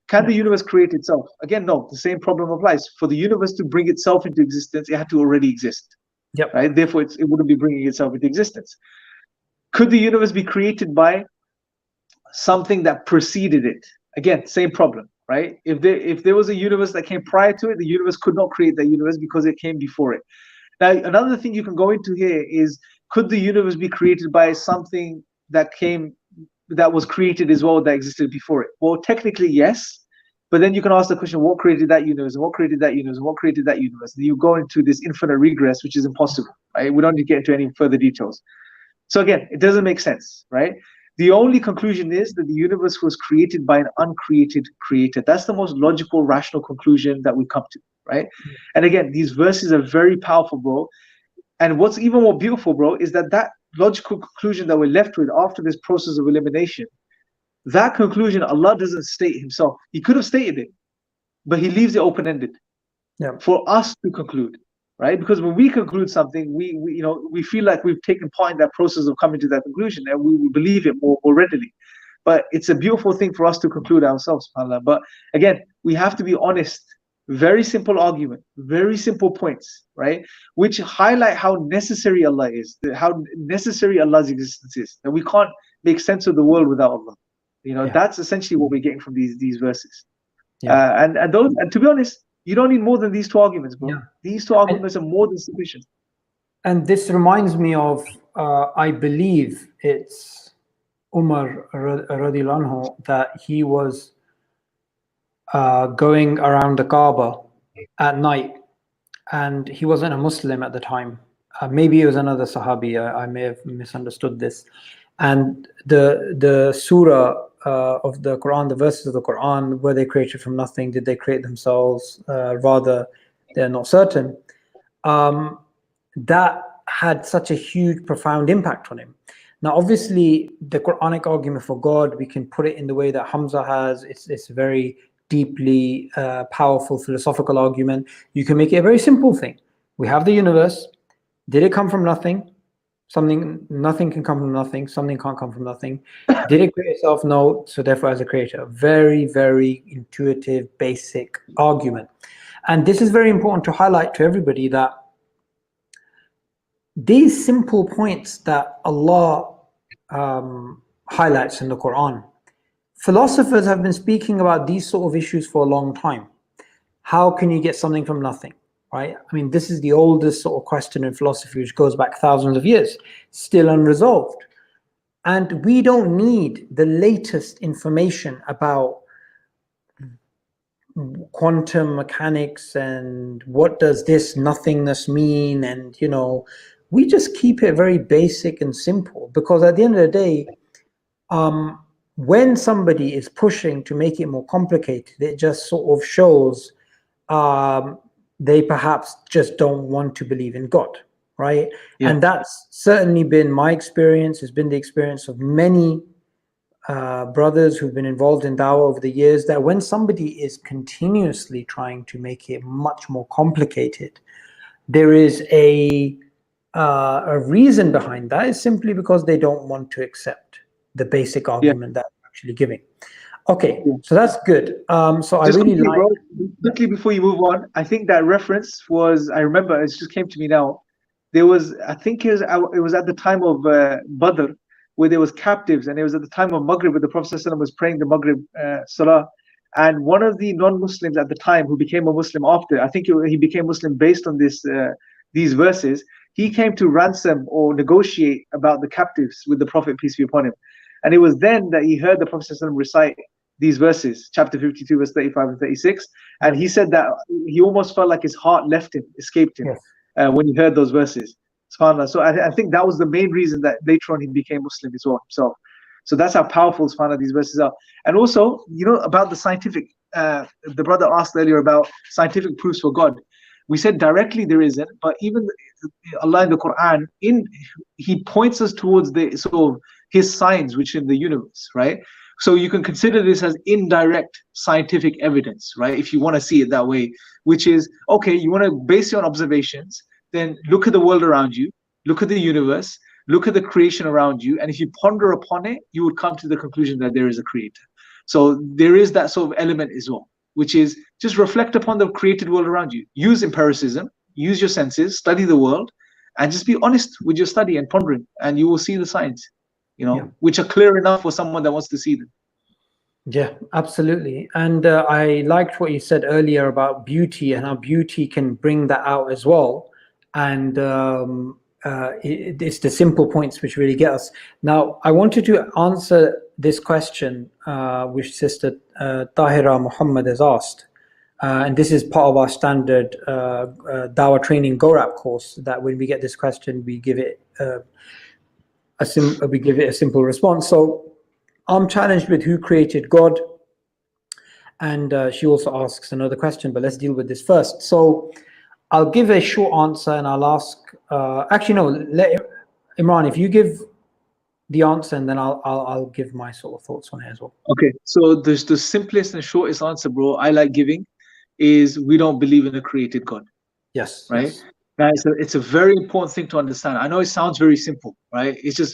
Can the universe create itself? Again, no, the same problem applies. For the universe to bring itself into existence, it had to already exist, right? Therefore, it wouldn't be bringing itself into existence. Could the universe be created by something that preceded it? Again, same problem, right? If there was a universe that came prior to it, the universe could not create that universe because it came before it. Now, another thing you can go into here is, could the universe be created by something that was created as well, that existed before it? Well, technically, yes. But then you can ask the question, what created that universe? And what created that universe? And what created that universe? And you go into this infinite regress, which is impossible, right? We don't need to get into any further details. So again, it doesn't make sense, right? The only conclusion is that the universe was created by an uncreated creator. That's the most logical, rational conclusion that we come to, right? And again, these verses are very powerful, bro. And what's even more beautiful, bro, is that logical conclusion that we're left with after this process of elimination, that conclusion, Allah doesn't state Himself. He could have stated it, but He leaves it open-ended for us to conclude. Right? Because when we conclude something, we feel like we've taken part in that process of coming to that conclusion, and we believe it more readily. But it's a beautiful thing for us to conclude ourselves, subhanAllah. But again, we have to be honest. Very simple argument, very simple points, right? Which highlight how necessary Allah is, how necessary Allah's existence is. That we can't make sense of the world without Allah. That's essentially what we're getting from these verses. And those, and to be honest, you don't need more than these two arguments, bro. Yeah. These two arguments are more than sufficient. And this reminds me of, I believe it's Umar radiallahu anhu, that he was going around the Kaaba at night, and he wasn't a Muslim at the time. Maybe it was another Sahabi. I may have misunderstood this. And the surah of the Quran, the verses of the Quran, were they created from nothing? Did they create themselves? Rather, they're not certain. That had such a huge, profound impact on him. Now, obviously, the Quranic argument for God, we can put it in the way that Hamza has. It's a very deeply powerful philosophical argument. You can make it a very simple thing. We have the universe. Did it come from nothing? Nothing can come from nothing. Something can't come from nothing. Did it create itself? No. So therefore, as a creator, very, very intuitive, basic argument. And this is very important to highlight to everybody, that these simple points that Allah highlights in the Quran, philosophers have been speaking about these sort of issues for a long time. How can you get something from nothing, right? I mean, this is the oldest sort of question in philosophy, which goes back thousands of years, still unresolved. And we don't need the latest information about quantum mechanics and what does this nothingness mean, and we just keep it very basic and simple, because at the end of the day, when somebody is pushing to make it more complicated, it just sort of shows they perhaps just don't want to believe in God, right? Yeah. And that's certainly been my experience. It's been the experience of many brothers who've been involved in dawah over the years, that when somebody is continuously trying to make it much more complicated, there is a reason behind that. Is simply because they don't want to accept the basic argument that I'm actually giving. Okay, so that's good. So just I really quickly, bro, quickly before you move on, I think that reference was, I remember, it just came to me now. There was, I think it was at the time of Badr, where there was captives, and it was at the time of Maghrib, where the Prophet ﷺ was praying the Maghrib Salah. And one of the non-Muslims at the time, who became a Muslim after, I think he became Muslim based on these verses, he came to ransom or negotiate about the captives with the Prophet, peace be upon him. And it was then that he heard the Prophet ﷺ recite these verses, chapter 52, verse 35 and 36. And he said that he almost felt like his heart left him, escaped him, when he heard those verses. SubhanAllah. So I think that was the main reason that later on he became Muslim as well himself. So that's how powerful, SubhanAllah, these verses are. And also, about the scientific, the brother asked earlier about scientific proofs for God. We said directly there isn't, but even Allah in the Quran, He points us towards the sort of His signs which in the universe, right? So you can consider this as indirect scientific evidence, right? If you want to see it that way, which is, okay, you want to base your observations, then look at the world around you, look at the universe, look at the creation around you, and if you ponder upon it, you would come to the conclusion that there is a creator. So there is that sort of element as well, which is just reflect upon the created world around you. Use empiricism, use your senses, study the world, and just be honest with your study and pondering, and you will see the signs, which are clear enough for someone that wants to see them. Yeah, absolutely. And I liked what you said earlier about beauty, and how beauty can bring that out as well. And it's the simple points which really get us. Now, I wanted to answer this question which Sister Tahira Muhammad has asked. And this is part of our standard Dawah Training GoRap course, that when we get this question, we give it a simple response. So I'm challenged with who created God, and she also asks another question, but let's deal with this first. So I'll give a short answer, and I'll ask. Actually, no. Let Imran, if you give the answer, and then I'll give my sort of thoughts on it as well. Okay. So the simplest and shortest answer, bro, I like giving, is we don't believe in a created God. Yes. Right. Yes. Now, it's a very important thing to understand. I know it sounds very simple, right? It just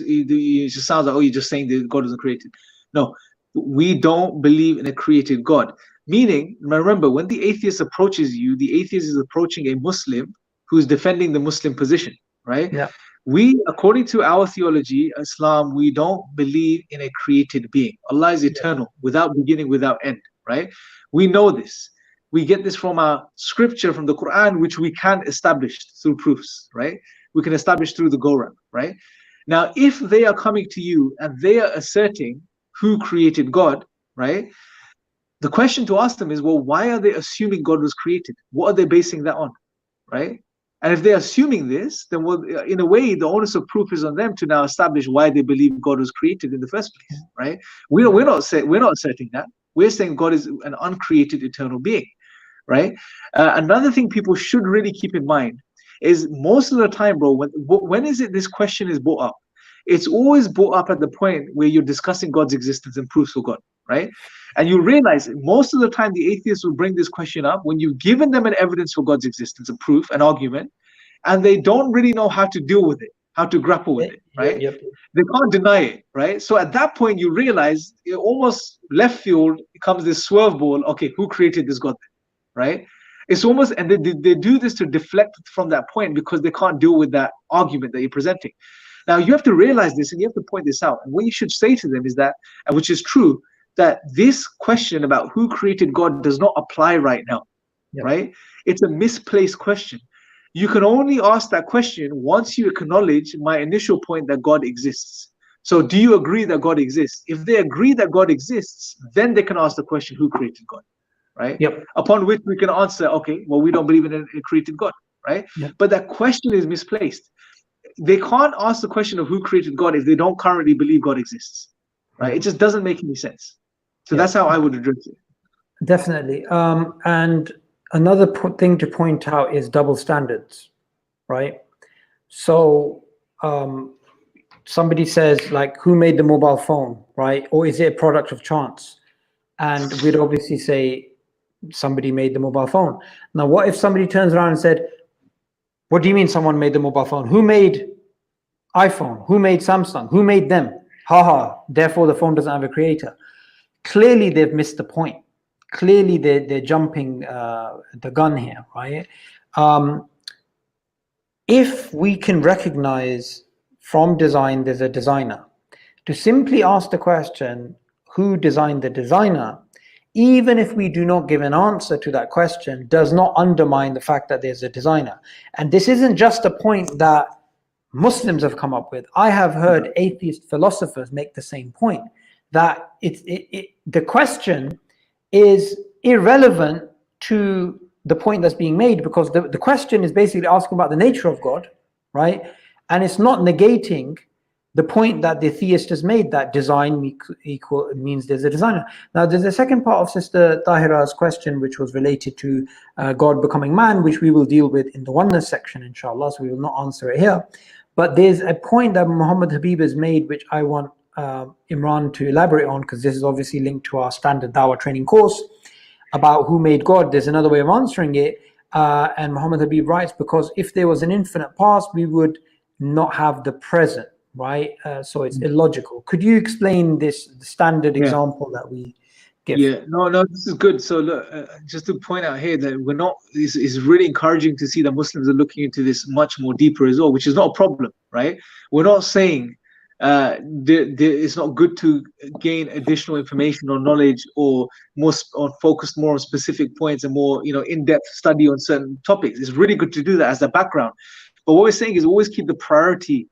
sounds like, oh, you're just saying that God wasn't created. No, we don't believe in a created God. Meaning, remember, when the atheist approaches you, the atheist is approaching a Muslim who's defending the Muslim position, right? Yeah. We, according to our theology, Islam, we don't believe in a created being. Allah is eternal, without beginning, without end, right? We know this. We get this from our scripture, from the Quran, which we can establish through proofs, right? We can establish through the Quran, right? Now, if they are coming to you and they are asserting who created God, right? The question to ask them is, well, why are they assuming God was created? What are they basing that on, right? And if they're assuming this, then well, in a way, the onus of proof is on them to now establish why they believe God was created in the first place, right? We're not asserting that. We're saying God is an uncreated eternal being, right? Another thing people should really keep in mind is most of the time, bro, when is it this question is brought up? It's always brought up at the point where you're discussing God's existence and proofs for God, right? And you realize most of the time the atheists will bring this question up when you've given them an evidence for God's existence, a proof, an argument, and they don't really know how to deal with it, how to grapple with it, right? Yep. They can't deny it, right? So at that point, you realize it almost left field becomes this swerve ball. Okay, who created this God, right? It's almost, and they do this to deflect from that point because they can't deal with that argument that you're presenting. Now, you have to realize this and you have to point this out. And what you should say to them is that, and which is true, that this question about who created God does not apply right now, right? It's a misplaced question. You can only ask that question once you acknowledge my initial point that God exists. So do you agree that God exists? If they agree that God exists, then they can ask the question, who created God, right? Upon which we can answer, okay, well, we don't believe in a created God, right? But that question is misplaced. They can't ask the question of who created God if they don't currently believe God exists, right? It just doesn't make any sense. So that's how I would address it. Definitely. And another thing to point out is double standards, right? So somebody says, like, who made the mobile phone, right? Or is it a product of chance? And we'd obviously say somebody made the mobile phone. Now, what if somebody turns around and said, what do you mean someone made the mobile phone? Who made iPhone? Who made Samsung? Who made them? Haha, therefore the phone doesn't have a creator. Clearly they've missed the point. Clearly they're jumping the gun here, right? If we can recognize from design there's a designer, to simply ask the question, who designed the designer, even if we do not give an answer to that question, does not undermine the fact that there's a designer. And this isn't just a point that Muslims have come up with. I have heard atheist philosophers make the same point, that the question is irrelevant to the point that's being made, because the question is basically asking about the nature of God, right? And it's not negating the point that the theist has made, that design means there's a designer. Now, there's a second part of Sister Tahira's question, which was related to God becoming man, which we will deal with in the oneness section, inshallah, so we will not answer it here. But there's a point that Muhammad Habib has made, which I want Imran to elaborate on, because this is obviously linked to our standard Dawah training course about who made God. There's another way of answering it. And Muhammad Habib writes, because if there was an infinite past, we would not have the present, right? So it's illogical. Could you explain this standard example that we give? Yeah, no, this is good. So look, just to point out here that we're not, it's really encouraging to see that Muslims are looking into this much more deeper as well, which is not a problem, right? We're not saying it's not good to gain additional information or knowledge or focus more on specific points and more, in-depth study on certain topics. It's really good to do that as a background. But what we're saying is always keep the priority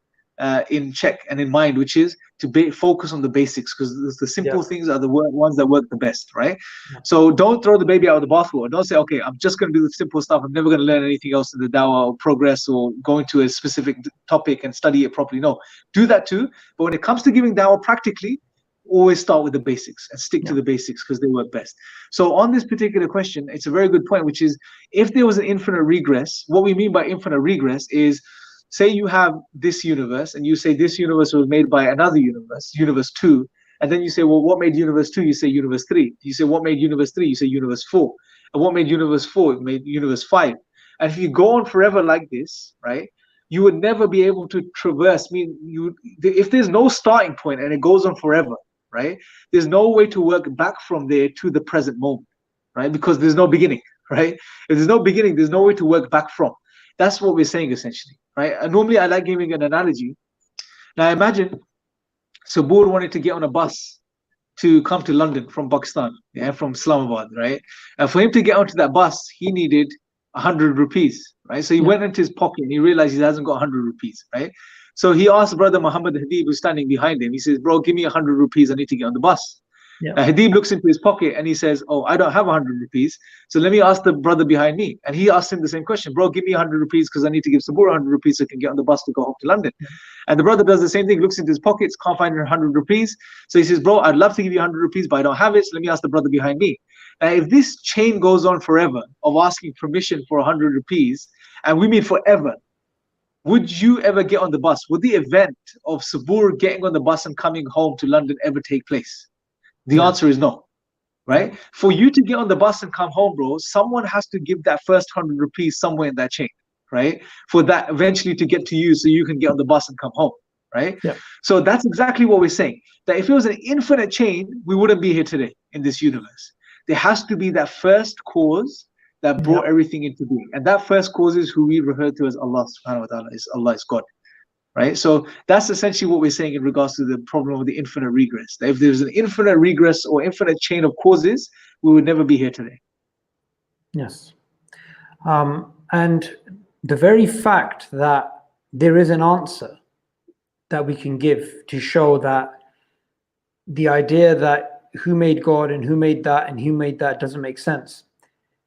in check and in mind, which is to focus on the basics, because the simple things are the ones that work the best, right? So don't throw the baby out of the bathwater. Don't say, okay, I'm just going to do the simple stuff. I'm never going to learn anything else in the dawah or progress or go into a specific topic and study it properly. No, do that too. But when it comes to giving dawah practically, always start with the basics and stick to the basics, because they work best. So on this particular question, it's a very good point, which is, if there was an infinite regress, what we mean by infinite regress is, say you have this universe and you say this universe was made by another universe, universe 2, and then you say, well, what made universe 2? You say universe 3. You say, what made universe 3? You say universe 4. And what made universe 4? It made universe 5. And if you go on forever like this, right, you would never be able to traverse. If there's no starting point and it goes on forever, right, there's no way to work back from there to the present moment, right, because there's no beginning, right? If there's no beginning, there's no way to work back from. That's what we're saying essentially, right? And normally I like giving an analogy. Now imagine Sabur wanted to get on a bus to come to London from Pakistan, yeah, from Islamabad, right? And for him to get onto that bus, he needed 100 rupees, right? So he Yeah. went into his pocket and he realized he hasn't got 100 rupees, right? So he asked brother Muhammad Hadib, who's standing behind him. He says, "Bro, give me 100 rupees. I need to get on the bus." Yeah. Hadib looks into his pocket and he says, "Oh, I don't have 100 rupees. So let me ask the brother behind me." And he asked him the same question, "Bro, give me 100 rupees because I need to give Sabur 100 rupees so I can get on the bus to go home to London." And the brother does the same thing, looks into his pockets, can't find 100 rupees. So he says, "Bro, I'd love to give you 100 rupees, but I don't have it. So let me ask the brother behind me." If this chain goes on forever of asking permission for 100 rupees, and we mean forever, would you ever get on the bus? Would the event of Sabur getting on the bus and coming home to London ever take place? The answer is no, right? For you to get on the bus and come home, bro, someone has to give that first 100 rupees somewhere in that chain, right? For that eventually to get to you so you can get on the bus and come home, right? Yeah. So that's exactly what we're saying. That if it was an infinite chain, we wouldn't be here today in this universe. There has to be that first cause that brought Yeah. everything into being. And that first cause is who we refer to as Allah subhanahu wa ta'ala, is Allah is God. Right? So that's essentially what we're saying in regards to the problem of the infinite regress. That if there's an infinite regress or infinite chain of causes, we would never be here today. Yes. And the very fact that there is an answer that we can give to show that the idea that who made God and who made that and who made that doesn't make sense,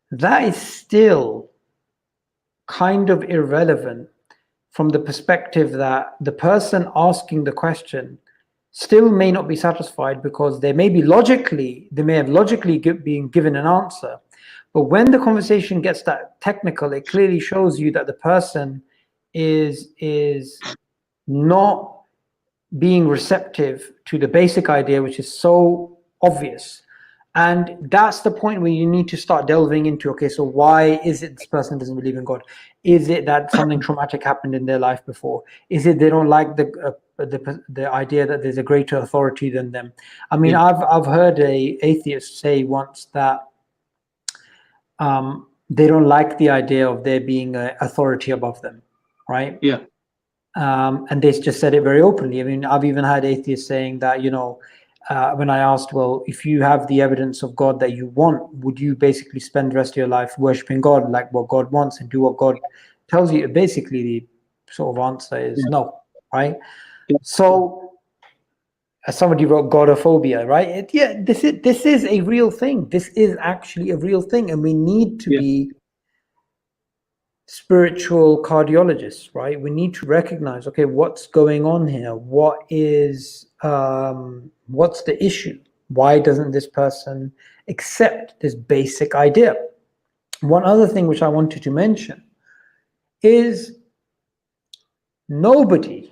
that is still kind of irrelevant from the perspective that the person asking the question still may not be satisfied, because they may have logically been given an answer. But when the conversation gets that technical, it clearly shows you that the person is not being receptive to the basic idea, which is so obvious. And that's the point where you need to start delving into, okay, so why is it this person doesn't believe in God? Is it that something traumatic happened in their life before? Is it they don't like the idea that there's a greater authority than them? I mean, I've heard a atheist say once that they don't like the idea of there being an authority above them, right? Yeah. And they just said it very openly. I mean, I've even had atheists saying that, when I asked, well, if you have the evidence of God that you want, would you basically spend the rest of your life worshiping God like what God wants and do what God tells you? Basically, the sort of answer is no, right? Yeah. So, as somebody wrote, Godophobia, right? This is a real thing. This is actually a real thing, and we need to be spiritual cardiologists, right? We need to recognize, okay, what's going on here? What's the issue? Why doesn't this person accept this basic idea? One other thing which I wanted to mention is nobody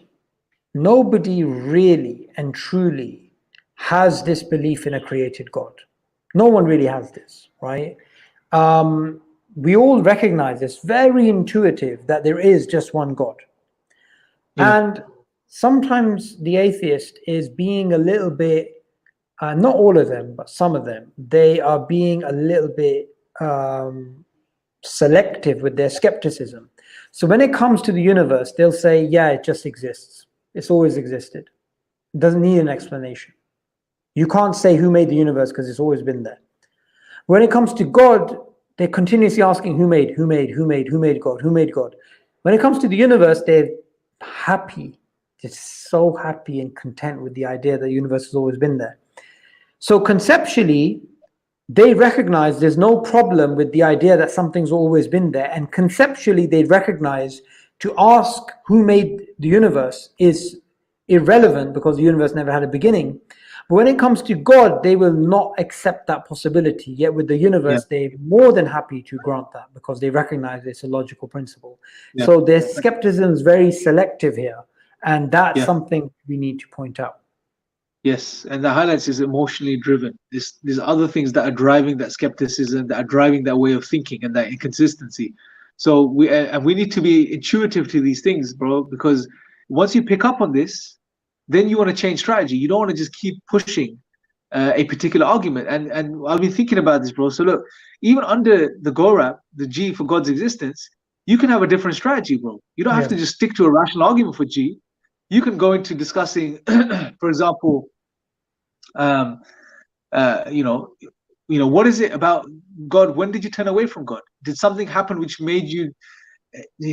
really and truly has this belief in a created God. No one really has this, right? We all recognize it's very intuitive that there is just one God. And sometimes the atheist is being a little bit, not all of them, but some of them, they are being a little bit selective with their skepticism. So when it comes to the universe, they'll say, yeah, it just exists. It's always existed. It doesn't need an explanation. You can't say who made the universe because it's always been there. When it comes to God, they're continuously asking who made God. When it comes to the universe, they're happy, just so happy and content with the idea that the universe has always been there. So conceptually, they recognize there's no problem with the idea that something's always been there. And conceptually, they recognize to ask who made the universe is irrelevant because the universe never had a beginning. But when it comes to God, they will not accept that possibility. Yet with the universe, they're more than happy to grant that because they recognize it's a logical principle. So their skepticism is very selective here. And that's something we need to point out. Yes, and the highlights is emotionally driven. There's other things that are driving that skepticism, that are driving that way of thinking and that inconsistency. So we need to be intuitive to these things, bro, because once you pick up on this, then you want to change strategy. You don't want to just keep pushing a particular argument. And I've been thinking about this, bro. So look, even under the GORAP, the G for God's existence, you can have a different strategy, bro. You don't have to just stick to a rational argument for G. You can go into discussing, for example, you know, what is it about God? When did you turn away from God? Did something happen which made you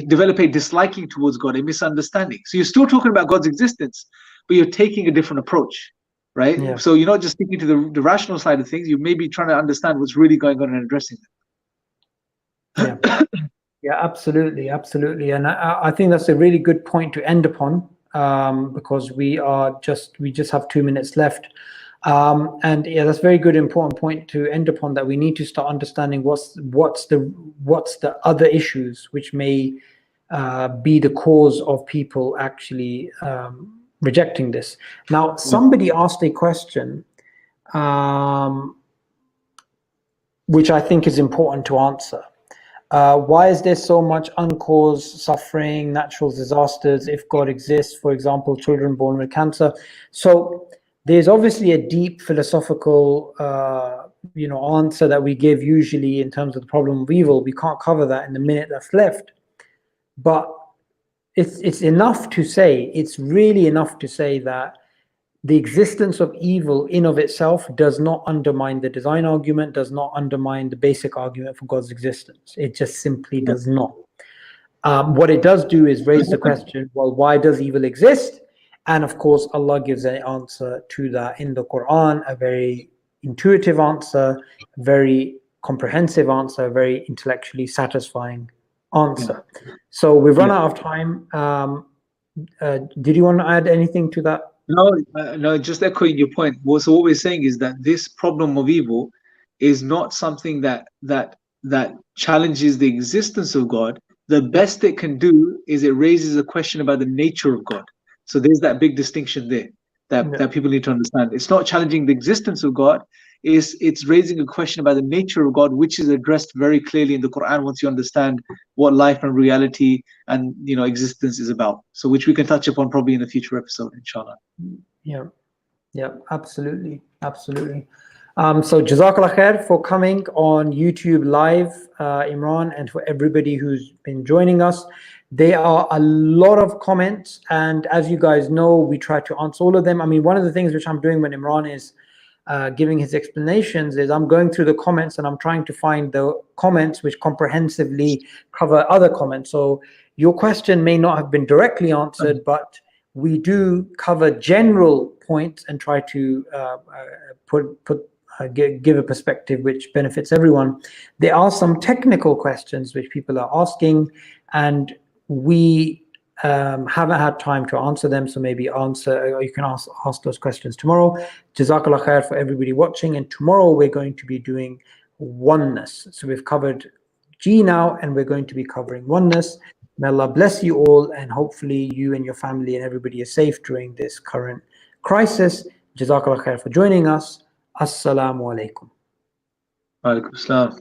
develop a disliking towards God, a misunderstanding? So you're still talking about God's existence, but you're taking a different approach, right? Yeah. So you're not just sticking to the rational side of things. You may be trying to understand what's really going on and addressing Yeah. Yeah, absolutely, absolutely, and I think that's a really good point to end upon, because we just have 2 minutes left, and yeah, that's a very good, important point to end upon. That we need to start understanding what's the other issues which may be the cause of people actually rejecting this. Now, somebody asked a question, which I think is important to answer. Why is there so much uncaused suffering, natural disasters, if God exists? For example, children born with cancer. So there's obviously a deep philosophical, answer that we give usually in terms of the problem of evil. We can't cover that in the minute that's left, but it's enough to say. It's really enough to say that the existence of evil in of itself does not undermine the design argument, does not undermine the basic argument for God's existence. It just simply does not. What it does do is raise the question, well, why does evil exist? And of course, Allah gives an answer to that in the Quran, a very intuitive answer, very comprehensive answer, very intellectually satisfying answer. So we've run out of time. Did you want to add anything to that? No, just echoing your point. So what we're saying is that this problem of evil is not something that challenges the existence of God. The best it can do is it raises a question about the nature of God. So there's that big distinction there that people need to understand. It's not challenging the existence of God. It's raising a question about the nature of God, which is addressed very clearly in the Quran once you understand what life and reality and existence is about. So which we can touch upon probably in a future episode, inshallah. Yeah, absolutely. So Jazakallah khair for coming on YouTube live, Imran, and for everybody who's been joining us. There are a lot of comments, and as you guys know, we try to answer all of them. I mean, one of the things which I'm doing when Imran is giving his explanations is I'm going through the comments and I'm trying to find the comments which comprehensively cover other comments. So your question may not have been directly answered, but we do cover general points and try to give a perspective which benefits everyone. There are some technical questions which people are asking, and we haven't had time to answer them, so maybe you can ask those questions tomorrow. Jazakallah khair for everybody watching, and tomorrow we're going to be doing oneness. So we've covered G now, and we're going to be covering oneness. May Allah bless you all, and hopefully you and your family and everybody is safe during this current crisis. Jazakallah khair for joining us. Assalamu alaikum. Wa alaikum assalam.